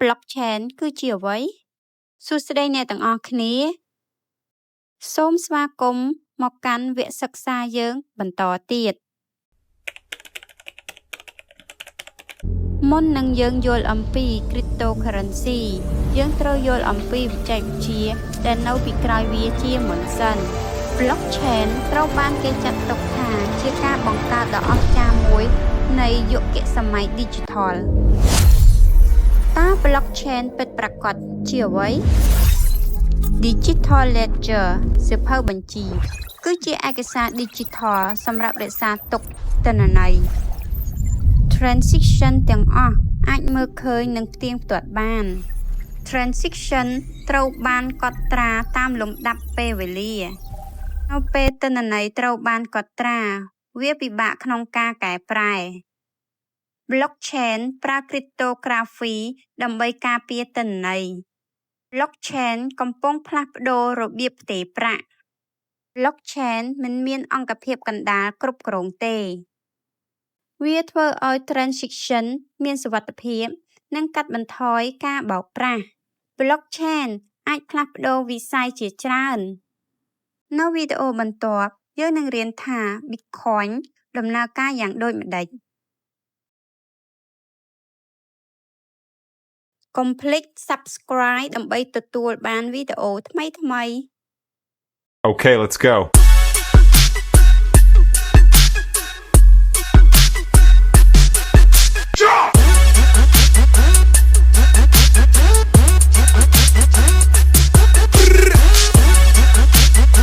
blockchain គឺជាអ្វីសួស្តីអ្នកទាំងអស់គ្នាសូមស្វាគមន៍មកកាន់វគ្គសិក្សាយើងបន្តទៀតមុននឹងយើងយល់អំពី cryptocurrency យើងត្រូវយល់អំពីបច្ចេកវិទ្យាដែលនៅពីក្រោយវាជាមុនសិន blockchain ត្រូវបានគេចាត់ទុកថាជាការបង្កើតដ៏អស្ចារ្យមួយនៃយុគសម័យ digital តើ blockchain ពិតប្រាកដជាអ្វី Digital Ledger សៀវភៅបញ្ជីគឺជាឯកសារ digital សម្រាប់រក្សាទុកទិន្នន័យ Transaction ទាំងអស់អាចមើលឃើញនិងផ្ទៀងផ្ទាត់បាន Transaction ត្រូវបានកត់ត្រាតាមលំដាប់ពេលវេលានៅពេលទិន្នន័យត្រូវបានកត់ត្រាវាពិបាកក្នុងការកែប្រែ Blockchain ប្រើ cryptography ដើម្បីការពារទិន្នន័យ Blockchain កំពុងផ្លាស់ប្ដូររបៀបផ្ទេរប្រាក់ Blockchain មិនមានអង្គភាពកណ្ដាលគ្រប់គ្រងទេវាធ្វើឲ្យ transaction មានសុវត្ថិភាពនិងកាត់បន្ថយការបោកប្រាស់ Blockchain អាចផ្លាស់ប្ដូរវិស័យជាច្រើននៅវីដេអូបន្ទាប់យើងនឹងរៀនថា Bitcoin ដំណើរការយ៉ាងដូចម្តេចកុំភ្លេច Subscribe ដើម្បីទទួលបានវីដេអូថ្មីៗ Okay, let's go.